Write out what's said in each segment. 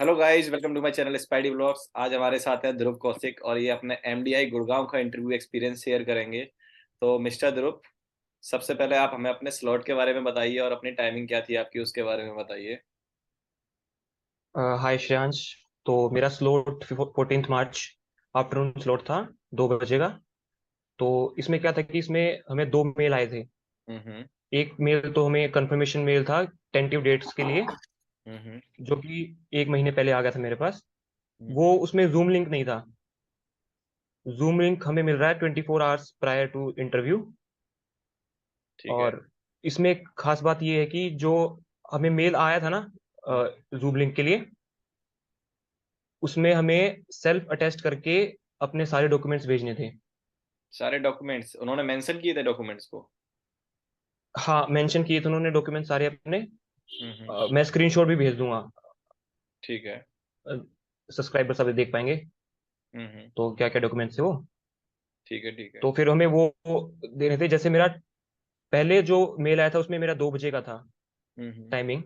Hello guys, welcome to my channel Spidey Blogs. आज हमारे साथ है ध्रुव कौशिक और ये अपने एमडीआई गुड़गांव का इंटरव्यू एक्सपीरियंस शेयर करेंगे। तो मिस्टर ध्रुव, सबसे पहले आप हमें अपने स्लॉट के बारे में बताइए और अपनी टाइमिंग क्या थी आपकी उसके बारे में बताइए। हाय श्रेयांश। तो मेरा स्लॉट 14 मार्च आफ्टरनून स्लॉट था, 2 बजे का। तो इसमें क्या था कि इसमें हमें 2 मेल आए थे। हम्म। एक मेल तो हमें कंफर्मेशन मेल था टेंटिव डेट्स के लिए, हम्म। जो कि 1 महीने पहले आ गया था मेरे पास। हम्म। वो उसमें जूम लिंक नहीं था। जूम लिंक हमें मिल रहा है 24 आवर्स प्रायर टू इंटरव्यू। ठीक है। और इसमें एक खास बात ये है कि जो हमें मेल आया था ना हम्म। जूम लिंक के लिए, उसमें हमें सेल्फ अटेस्ट करके अपने सारे डॉक्यूमेंट्स भेजने थे। सारे डॉक्यूमेंट्स उन्होंने मेंशन किए थे डॉक्यूमेंट्स को? हाँ, मेंशन किए थे उन्होंने डॉक्यूमेंट सारे अपने। हम्म। मैं स्क्रीनशॉट भी भेज दूंगा। ठीक है। सब्सक्राइबर सब देख पाएंगे। हम्म। तो क्या क्या डॉक्यूमेंट्स है वो। ठीक है। ठीक है। तो फिर हमें वो देने थे। जैसे मेरा पहले जो मेल आया था उसमें मेरा 2 बजे का था हम्म। टाइमिंग।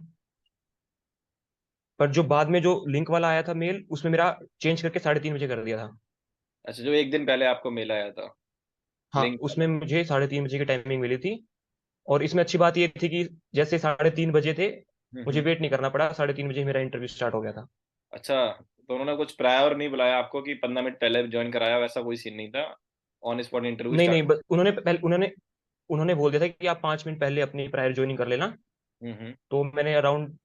पर जो बाद में जो लिंक वाला आया था मेल, उसमें मेरा चेंज करके 3:30 बजे कर दिया था। अच्छा, जो एक दिन पहले आपको मेल आया था हाँ, लिंक उसमें वाला। मुझे 3:30 बजे की टाइमिंग मिली थी। और इसमें अच्छी बात ये थी कि जैसे 3:30 बजे थे, मुझे हम्म। वेट नहीं करना पड़ा। 3:30 बजे मेरा इंटरव्यू स्टार्ट हो गया था। अच्छा, तो उन्होंने कुछ प्रायर नहीं बुलाया आपको कि 15 मिनट पहले ज्वाइन कराया, वैसा कोई सीन नहीं था? ऑन स्पॉट इंटरव्यू नहीं नहीं, स्टार्ट। बस उन्होंने पहले उन्होंने बोल दिया था कि आप 5 मिनट पहले अपनी प्रायर ज्वाइनिंग कर लेना। हम्म। तो मैंने अराउंड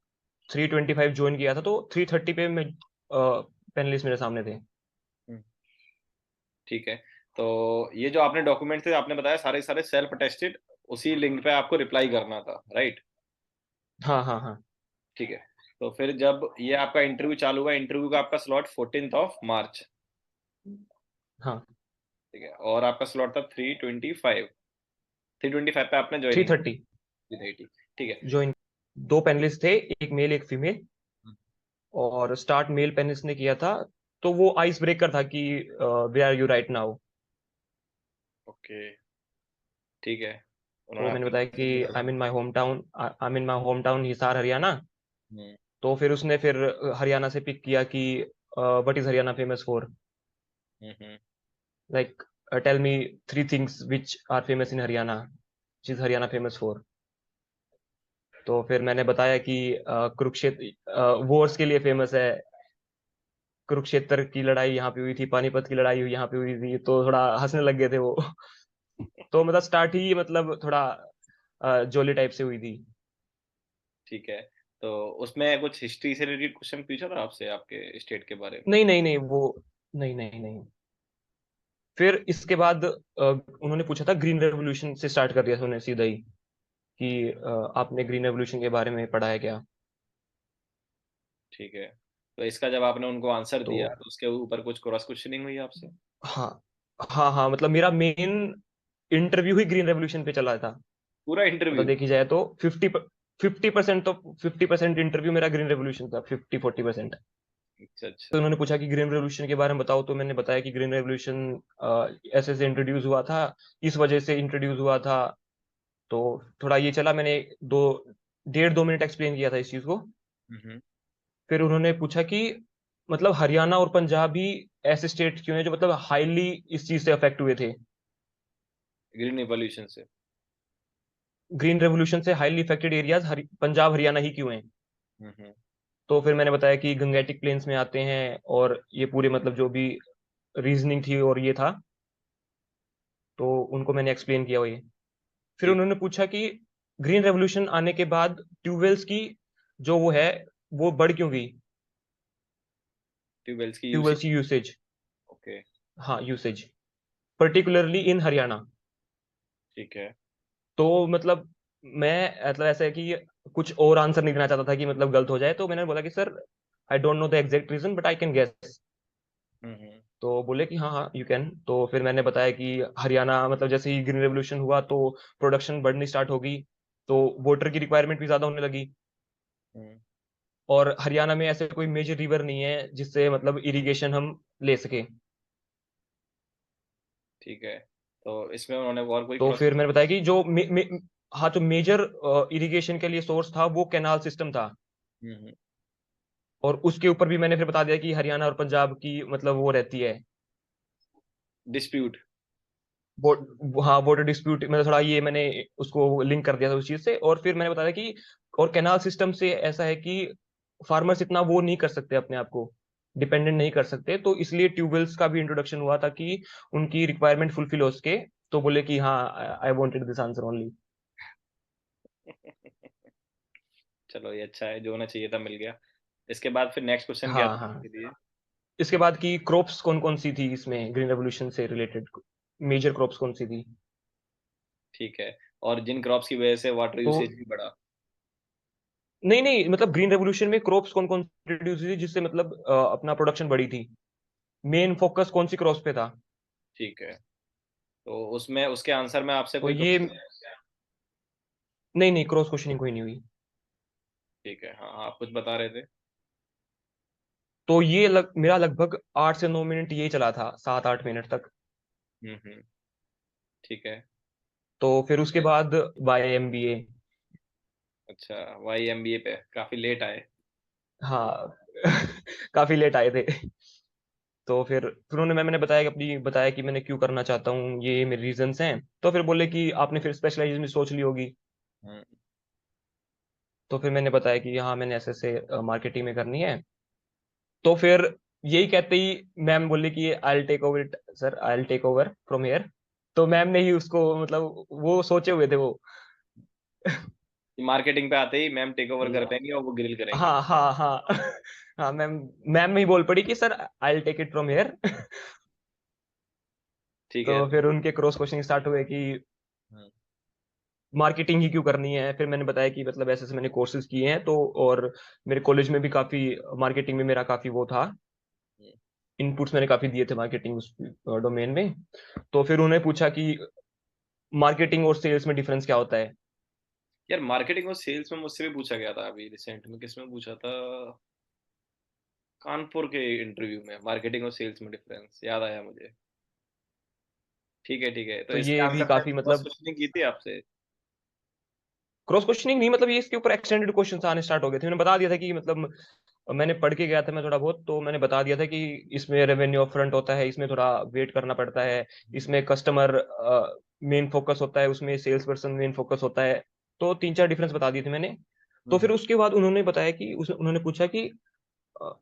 3:25 ज्वाइन किया था, तो 3:30 पे मैं पैनलिस्ट मेरे सामने थे। हम्म। ठीक है। तो ये जो आपने डॉक्यूमेंट थे आपने बताया सारे सारे सेल्फ अटेस्टेड, उसी लिंक पे आपको रिप्लाई करना था, राइट? हाँ हाँ हाँ ठीक है। तो फिर जब ये आपका इंटरव्यू चालू हुआ, इंटरव्यू का आपका स्लॉट 14 मार्च। हाँ। ठीक है, और आपका स्लॉट था 3:25। 3:25 पे आपने थ्री ज्वाइनिंग थर्टी की थी। ठीक है। ज्वाइन। दो पैनलिस्ट थे, एक मेल एक फीमेल। और स्टार्ट मेल पैनलिस्ट ने किया था। तो वो आइस ब्रेकर था कि where are you right now. Okay. ठीक है। तो उन्होंने मैंने आपके बताया कि I am in my home town Hisar Haryana. Hmm. तो फिर उसने फिर हरियाणा से पिक किया कि what is Haryana famous for. Hmm. Like tell me 3 things which are famous in Haryana, which is Haryana famous for. तो फिर मैंने बताया कि कुरुक्षेत्र वॉर्स के लिए फेमस है। कुरुक्षेत्र की लड़ाई यहाँ पे हुई थी, पानीपत की लड़ाई यहाँ पे हुई थी। तो थोड़ा हंसने लग गए थे वो। तो मतलब स्टार्ट ही मतलब थोड़ा जोली टाइप से हुई थी। ठीक है। तो उसमें कुछ हिस्ट्री से रिलेटेड क्वेश्चन पूछा था आपसे, आपके स्टेट के बारे में? नहीं नहीं नहीं, वो नहीं नहीं नहीं। फिर इसके बाद उन्होंने पूछा था, ग्रीन रेवोल्यूशन से स्टार्ट कर दिया था उन्होंने सीधा ही कि आपने ग्रीन रेवोल्यूशन के बारे में पढ़ा है क्या। ठीक है। तो इसका जब आपने उनको आंसर तो दिया तो उसके ऊपर कुछ क्रॉस क्वेश्चनिंग हुई आपसे? हाँ हाँ हाँ, मतलब मेरा मेन इंटरव्यू ही ग्रीन रेवोल्यूशन पे चला था। पूरा मतलब इंटरव्यू? देखी जाए तो 50% तो 50% इंटरव्यू मेरा ग्रीन रेवोल्यूशन था, 50-40%। अच्छा तो अच्छा। उन्होंने पूछा कि ग्रीन रेवोल्यूशन के बारे में बताओ, तो मैंने बताया कि ग्रीन रेवोल्यूशन ऐसे से इंट्रोड्यूस हुआ था, इस वजह से इंट्रोड्यूस हुआ था। तो थोड़ा ये चला, मैंने 1.5-2 मिनट एक्सप्लेन किया था इस चीज को। हम्म। फिर उन्होंने पूछा कि मतलब हरियाणा और पंजाब ही ऐसे स्टेट क्यों हैं जो मतलब हाईली इस चीज से अफेक्ट हुए थे, ग्रीन रिवॉल्यूशन से। ग्रीन रेवोल्यूशन से highly affected areas Punjab Haryana ही क्यों हैं। हम्म। तो फिर मैंने बताया कि गंगेटिक प्लेन्स में आते हैं, और ये पूरे मतलब जो भी रीजनिंग थी और ये था, तो उनको मैंने एक्सप्लेन किया ये। फिर ठीक। उन्होंने पूछा कि ग्रीन रेवोल्यूशन आने के बाद ट्यूबवेल्स की जो वो है, वो बढ़ क्यों गई, ट्यूबवेल्स की यूसेज। ट्यूबवेल्स की यूसेज। ओके। हाँ, यूसेज पर्टिकुलरली इन हरियाणा। ठीक है। तो मतलब मैं मतलब ऐसा है कि कुछ और आंसर नहीं देना चाहता था कि मतलब गलत हो जाए। तो मैंने बोला कि sir, I don't know the exact reason but I can guess. Hmm. तो बोले कि हाँ हाँ यू कैन। तो फिर मैंने बताया कि हरियाणा मतलब जैसे ही ग्रीन रेवोल्यूशन हुआ तो प्रोडक्शन बढ़नी स्टार्ट होगी, तो वाटर की रिक्वायरमेंट भी ज्यादा होने लगी। हम्म। और हरियाणा में ऐसे कोई मेजर रिवर नहीं है जिससे मतलब इरिगेशन हम ले सके। ठीक है। तो इसमें उन्होंने और कोई तो क्रॉस? फिर मैंने बताया कि हाँ, जो मेजर इरिगेशन के लिए सोर्स था वो कैनाल सिस्टम था। हम्म। और उसके ऊपर भी मैंने फिर बता दिया कि हरियाणा और पंजाब की मतलब वो रहती है डिस्प्यूट। हाँ बॉर्डर डिस्प्यूट, मतलब थोड़ा ये मैंने उसको लिंक कर दिया था उस चीज से। और फिर मैंने बताया कि और कैनाल सिस्टम से ऐसा है कि फार्मर्स इतना वो नहीं कर सकते, अपने आप को डिपेंडेंट नहीं कर सकते, तो इसलिए ट्यूबवेल्स का भी इंट्रोडक्शन हुआ था कि उनकी रिक्वायरमेंट फुलफिल हो सके। तो बोले कि हाँ I wanted this answer only. चलो ये अच्छा है, जो होना चाहिए था मिल गया। इसके बाद फिर नेक्स्ट क्वेश्चन क्या हाँ था हाँ। आपके लिए? इसके बाद की क्रॉप्स कौन कौन सी थी इसमें ग्रीन रेवोल्यूशन से रिलेटेड, मेजर क्रॉप्स कौन सी थी। ठीक है। और जिन क्रॉप्स की वजह से वाटर तो यूसेज भी बढ़ा। नहीं नहीं, मतलब ग्रीन रेवोल्यूशन में क्रॉप्स कौन कौन सी इंट्रोड्यूस हुई थी जिससे मतलब अपना प्रोडक्शन बढ़ी थी, मेन फोकस कौन सी क्रॉप्स पे था। ठीक है। तो उसमें उसके आंसर में आपसे तो कोई ये नहीं नहीं, क्रॉस क्वेश्चनिंग कोई नहीं हुई। ठीक है, हाँ आप कुछ बता रहे थे। तो ये मेरा लगभग 8 से 9 मिनट यही चला था, 7-8 मिनट तक। हम्म। ठीक है। तो फिर उसके बाद YMBA। अच्छा, वाई एम बी ए पे काफी लेट आए। हाँ काफी लेट आए थे। तो फिर मैंने बताया कि मैंने क्यों करना चाहता हूँ, ये मेरे रीजंस हैं। तो फिर बोले कि आपने फिर स्पेशलाइजेशन में सोच ली होगी। हम्म। तो फिर मैंने बताया कि हाँ मैंने ऐसे ऐसे मार्केटिंग में करनी है। तो फिर यही कहते ही मैम बोली कि I will take over it sir, I will take over from here. तो मैम ने ही उसको मतलब वो सोचे हुए थे वो। मार्केटिंग पे आते ही मैम टेक ओवर कर देंगी और वो ग्रिल करेंगी। हाँ हाँ हाँ हाँ मैम, मैम में ही बोल पड़ी कि sir I will take it from here ठीक है तो तो। फिर उनके क्रॉस क्वेश्चन स्टार्ट हुए कि हम्म। मार्केटिंग ही क्यों करनी है। फिर मैंने बताया कि मतलब ऐसे ऐसे मैंने कोर्सेज किए हैं तो, और मेरे कॉलेज में भी काफी मार्केटिंग में मेरा काफी वो था, हम्म। इनपुट्स मैंने काफी दिए थे मार्केटिंग उस डोमेन में। तो फिर उन्होंने पूछा कि मार्केटिंग और सेल्स में डिफरेंस क्या होता है। यार मार्केटिंग और सेल्स में मुझसे भी पूछा गया था अभी रिसेंट में, किसमें पूछा था? कानपुर के इंटरव्यू में मार्केटिंग और सेल्स में डिफरेंस याद आया मुझे। ठीक है, तो तो इसके ये भी आंसर में काफी क्रॉस मतलब क्वेश्चनिंग की थी आपसे? क्रॉस क्वेश्चनिंग नहीं, मतलब ये इसके ऊपर एक्सटेंडेड क्वेश्चन आने स्टार्ट हो गए थे। मैंने बता दिया था कि मतलब मैंने पढ़ के गया था मैं थोड़ा बहुत, तो मैंने बता दिया था कि इसमें रेवेन्यू अपफ्रंट होता है, इसमें थोड़ा वेट करना पड़ता है, इसमें कस्टमर मेन फोकस होता है, उसमें सेल्स पर्सन मेन फोकस होता है। तो 3-4 डिफरेंस बता दिए थे मैंने। तो फिर हम्म। उसके बाद उन्होंने बताया कि उन्होंने पूछा कि अ,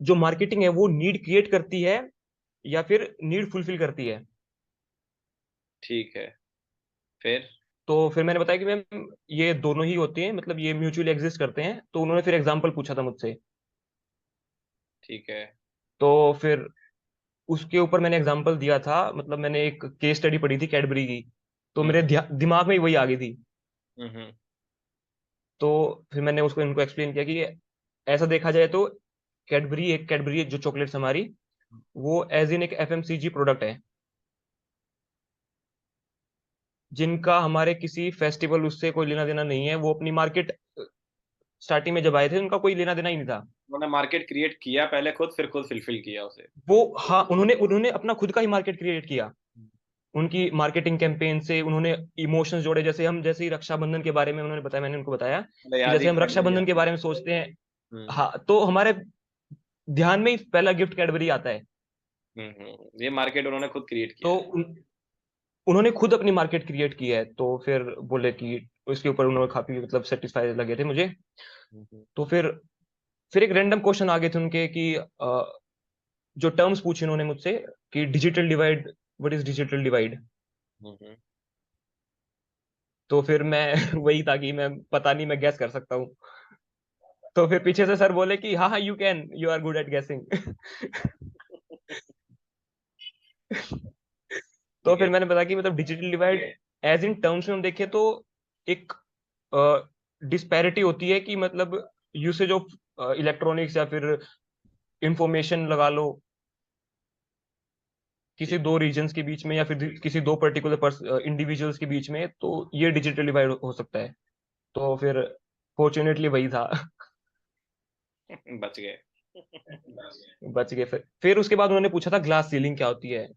जो मार्केटिंग है वो नीड क्रिएट करती है या फिर नीड फुलफिल करती है। ठीक है। फिर? तो फिर मैंने बताया कि मैम ये दोनों ही होती हैं, मतलब ये म्यूचुअली एग्जिस्ट करते हैं। तो उन्होंने फिर एग्जांपल पूछा था मुझसे। ठीक है। तो फिर उसके ऊपर मैंने एग्जांपल दिया था, मतलब मैंने एक केस स्टडी पढ़ी थी कैडबरी की। तो मेरे हम्म। दिमाग में ही वही आ गई थी। हम्म। तो फिर मैंने उसको इनको एक्सप्लेन किया कि ऐसा देखा जाए तो कैडबरी जो चॉकलेट्स हमारी, वो एज इन एक FMCG प्रोडक्ट है, जिनका हमारे किसी फेस्टिवल उससे कोई लेना देना नहीं है। वो अपनी मार्केट स्टार्टिंग में जब आए थे उनका कोई लेना देना ही नहीं था। उन्होंने मार्केट क्रिएट किया पहले खुद, फिर खुद फिलफिल किया उसे। वो हाँ, उन्होंने उन्होंने अपना खुद का ही मार्केट क्रिएट किया। उनकी मार्केटिंग कैंपेन से उन्होंने इमोशंस जोड़े। जैसे ही रक्षाबंधन के बारे में उन्होंने बताया, मैंने उनको बताया मतलब कि याद ही जैसे हम कर लिया रक्षाबंधन के आपने। बारे में सोचते हैं, हम्म। हाँ तो हमारे ध्यान में ही पहला गिफ्ट कैडबरी आता है। ये मार्केट उन्होंने खुद क्रिएट किया तो है। उन्होंने खुद अपनी मार्केट क्रिएट की है। तो फिर बोले कि उसके ऊपर उन्होंने काफी मतलब सेटिस्फाई लगे थे मुझे। हम्म। तो फिर एक रैंडम क्वेश्चन आ गए थे उनके कि जो टर्म्स पूछे उन्होंने मुझसे कि digital divide, what is digital divide. Hmm. तो फिर मैं वही था कि मैं पता नहीं, मैं गैस कर सकता हूँ। तो फिर पीछे से सर बोले कि हाँ हाँ यू आर गुड एट गेसिंग तो ठीक है। फिर मैंने बताया कि मतलब digital divide as in terms में हम देखें तो एक डिस्पैरिटी होती है कि मतलब यूसेज ऑफ इलेक्ट्रॉनिक्स या फिर इंफॉर्मेशन लगा लो किसी ठीक। दो रीजन्स के बीच में या फिर किसी दो पर्टिकुलर इंडिविजुअल्स के बीच में, तो ये डिजिटल डिवाइड हो सकता है। तो फिर फॉर्चुनेटली वही था बच गए। बच गए। फिर उसके बाद उन्होंने पूछा था ग्लास सीलिंग क्या होती है।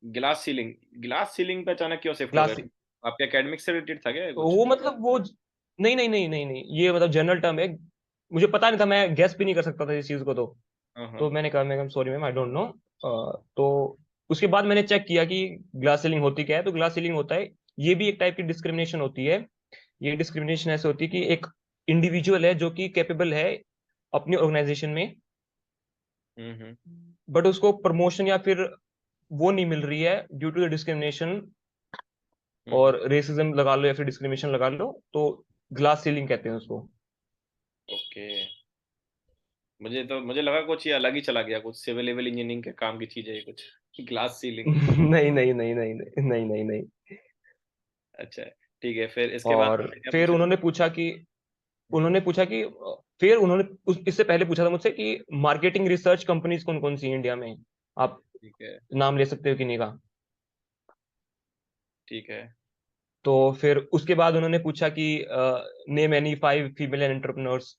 Glass ceiling. ग्लास सीलिंग पे अचानक क्यों शिफ्ट हो गए? ग्लास, आपके एकेडमिक से रिलेटेड था क्या ये कुछ? वो मतलब वो नहीं नहीं नहीं नहीं नहीं, ये मतलब जनरल टर्म है। मुझे पता नहीं था, मैं गेस भी नहीं कर सकता था इस चीज को। तो हाँ। मैंने कहा, मैं sorry ma'am, I don't no. तो उसके बाद मैंने चेक किया कि ग्लास सीलिंग होती क्या है। तो ग्लास सीलिंग होता है, ये भी एक टाइप की डिस्क्रिमिनेशन होती है। ये डिस्क्रिमिनेशन ऐसे होती है कि एक इंडिविजुअल है जो कि कैपेबल है अपनी ऑर्गेनाइजेशन में, हम्म। बट उसको प्रमोशन या फिर वो नहीं मिल रही है ड्यू टू द डिस्क्रिमिनेशन हम्म। और रेसिज्म लगा लो या फिर डिस्क्रिमिनेशन लगा लो, तो ग्लास सीलिंग कहते हैं उसको। ओके। मुझे लगा कुछ ये अलग ही चला गया, कुछ सिविल सिविल इंजीनियरिंग के काम की चीज है ये, कुछ ग्लास सीलिंग। नहीं नहीं नहीं नहीं नहीं नहीं नहीं नहीं। अच्छा है। ठीक है, फिर इसके बाद और आपने क्या फिर पूछा? उन्होंने पूछा कि फिर उन्होंने इससे पहले पूछा था मुझसे कि मार्केटिंग रिसर्च कंपनीज कौन कौन सी हैं इंडिया में, आप ठीक है। नाम ले सकते हो कि नहीं का। ठीक है। तो फिर उसके बाद उन्होंने पूछा कि नेम एनी 5 फीमेल एंटरप्रेन्योर्स।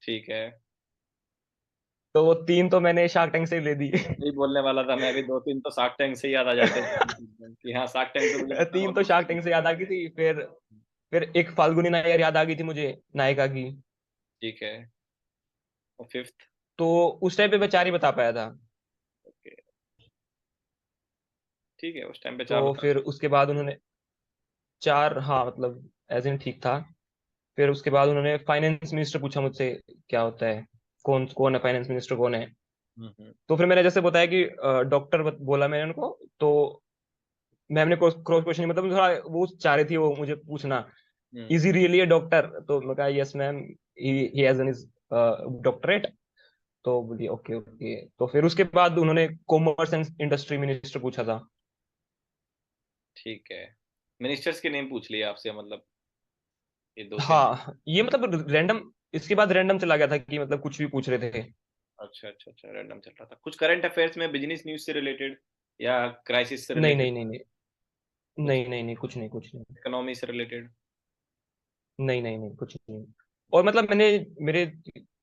ठीक है। तो वो 3 तो मैंने शार्क टैंक से ही ले दी। यही बोलने वाला था मैं भी, दो तीन तो शार्क टैंक से ही याद आ जाते हैं कि हाँ, शार्क टैंक तो मुझे पता है 3 बहुत तो शार्क बड़ी टैंक से याद आ गई चीज़ थी। फिर एक फाल्गुनी नायर याद आ गई थी मुझे, नायिका की। है। ठीक है। और फिफ्थ? तो उस टाइम पे मैं 4 ही बता पाया था। ओके। ठीक है, उस टाइम पे चार तो बता फिर दिए। उसके बाद उन्होंने 4, हाँ मतलब एज इन ठीक था। फिर उसके बाद उन्होंने फाइनेंस मिनिस्टर पूछा मुझसे, क्या होता है, कौन कौन है फाइनेंस मिनिस्टर, कौन है। हम्म। तो फिर मैंने जैसे बताया कि डॉक्टर बोला मैंने उनको। तो मैम ने क्रॉस क्वेश्चन, मतलब थोड़ा वो चाह रही थी वो मुझे पूछना, hmm. Is he really a doctor. तो मैं कहा yes ma'am, he has an is doctorate. तो बोली ओके ओके। तो फिर उसके बाद उन्होंने कॉमर्स एंड इंडस्ट्री मिनिस्टर पूछा था। ठीक है। मिनिस्टर्स के नेम पूछ लिए आपसे, मतलब ये दो तीन? हाँ, ये मतलब रैंडम, इसके बाद रैंडम चला गया था कि मतलब कुछ भी पूछ रहे थे। अच्छा अच्छा अच्छा, रैंडम चल रहा था। कुछ करंट अफेयर्स में, बिजनेस न्यूज से रिलेटेड या क्राइसिस से नहीं रिलेटेड? नहीं नहीं नहीं कुछ नहीं नहीं नहीं, कुछ नहीं कुछ नहीं। इकोनॉमी से रिलेटेड? नहीं नहीं नहीं कुछ नहीं। और मतलब मैंने मेरे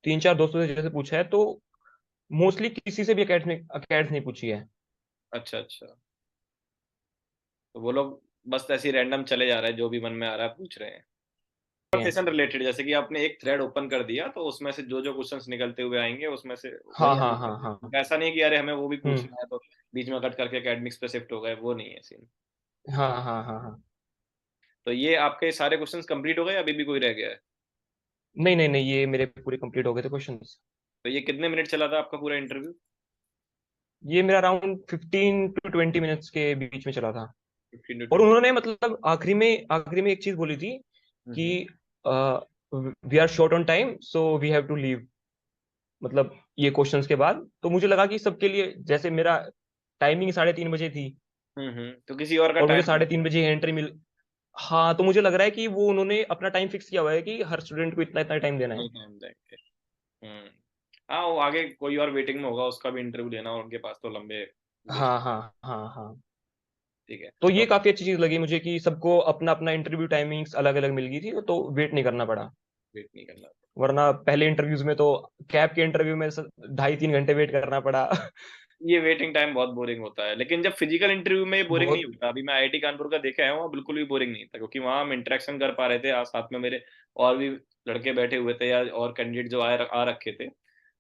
3-4 दोस्तों से जैसे पूछा है, तो मोस्टली किसी से भी अकेडमिक्स नहीं पूछी है। अच्छा अच्छा। तो वो लोग बस ऐसे ही रैंडम चले जा रहे हैं, जो भी मन में आ रहा है पूछ रहे हैं। कन्वर्सेशन रिलेटेड, जैसे कि आपने एक थ्रेड ओपन कर दिया तो उसमें से जो जो क्वेश्चंस निकलते हुए आएंगे उसमें से हाँ वही हाँ आंसर हाँ हाँ। देंगे। ऐसा नहीं कि अरे हमें वो भी हम्म। पूछना है तो बीच में कट करके एकेडमिक्स पे शिफ्ट हो गए, वो नहीं है सीन। हाँ हाँ हाँ हाँ। तो ये आपके सारे क्वेश्चंस कंप्लीट हो गए या अभी भी कोई रह गया है? नहीं नहीं नहीं, ये मेरे पूरे कंप्लीट हो गए थे क्वेश्चंस। तो ये कितने मिनट चला था आपका पूरा इंटरव्यू? ये मेरा अराउंड 15 to 20 मिनट्स के बीच में चला था। 15 to और 20? उन्होंने मतलब आखिरी में एक चीज बोली थी कि we are short on time so we have to leave. मतलब ये क्वेश्चंस के बाद तो मुझे लगा कि सबके लिए, जैसे मेरा टाइमिंग 3:30 बजे थी तो किसी और का और मुझे टाइम? 3:30 बजे एंट्री मिल। हाँ, तो मुझे लग रहा है कि वो उन्होंने अपना टाइम फिक्स किया हुआ है कि हर स्टूडेंट को इतना इतना टाइम देना है। नहीं, टाइम देंगे। हम्म। हाँ, वो आगे कोई और वेटिंग में होगा, उसका भी इंटरव्यू लेना, और उनके पास तो लंबे लिस्ट। हाँ हाँ हाँ हाँ। ठीक है। तो ये तो काफी अच्छी चीज लगी मुझे कि सबको अपना अपना इंटरव्यू टाइमिंग्स अलग अलग मिल गई थी, तो वेट नहीं करना पड़ा। वेट नहीं करना। वरना पहले इंटरव्यूज में तो, कैब के इंटरव्यू में 2.5-3 घंटे वेट करना पड़ा। ये वेटिंग टाइम बहुत बोरिंग होता है, लेकिन जब फिजिकल इंटरव्यू में ये बोरिंग नहीं बहुत। होता। अभी मैं आईआईटी कानपुर का देखा है, वहाँ बिल्कुल भी बोरिंग नहीं था, क्योंकि वहाँ हम इंटरेक्शन कर पा रहे थे। साथ में मेरे और भी लड़के बैठे हुए थे, या और कैंडिडेट जो आ रखे थे,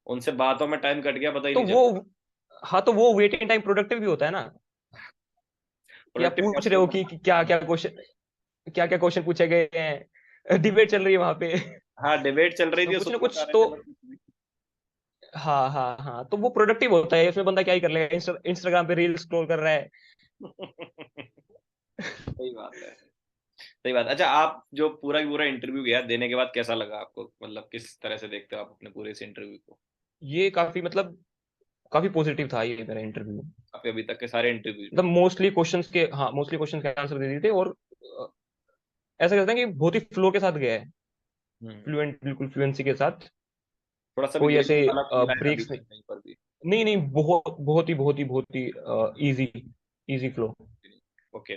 उनसे बातों में टाइम कट गया, पता ही तो नहीं वो, चला। हाँ तो वो वेटिंग टाइम प्रोडक्टिव भी होता है ना, कि आप प्रोडक्टिव पूछ कैसे रहे हो होगा? कि क्या क्या क्वेश्चन पूछे गए हैं, डिबेट चल रही है वहां पे। हाँ, डिबेट चल रही तो थी, कुछ ना उसमें बता कुछ रहे तो, थे बस कुछ नहीं। हाँ हाँ हाँ, तो वो प्रोडक्टिव होता है। इसमें बंदा क्या ही कर लेगा, इंस्टाग्राम पे रील स्क्रॉल कर रहा है। सही बात है। सही बात। अच्छा, आप जो पूरा की पूरा इंटरव्यू गया देने के बाद कैसा लगा आपको, मतलब किस तरह से देखते हो आप अपने पूरे इस इंटरव्यू को? ये काफी मतलब काफी पॉजिटिव था ये मेरा इंटरव्यू। आपके अभी तक के सारे इंटरव्यूज में? मतलब मोस्टली क्वेश्चन के आंसर दे दिए थे। और ऐसा कहते हैं कि बहुत ही फ्लो के साथ गया है, हम्म। फ्लुएंट, बिल्कुल फ्लुएंसी के साथ। थोड़ा सा भी कोई ऐसे ग्रेविटी वाला फील आया ब्रेक्स बीच नहीं। में कहीं पर भी? नहीं नहीं, बहुत ही इजी, इजी फ्लो। ओके।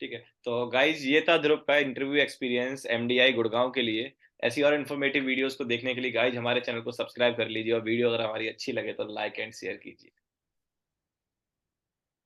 ठीक है, तो गाइज ये था ध्रुव का इंटरव्यू एक्सपीरियंस एमडीआई गुड़गांव के लिए। ऐसी और इन्फॉर्मेटिव वीडियोस को देखने के लिए गाइज हमारे चैनल को सब्सक्राइब कर लीजिए, और वीडियो अगर हमारी अच्छी लगे तो लाइक एंड शेयर कीजिए।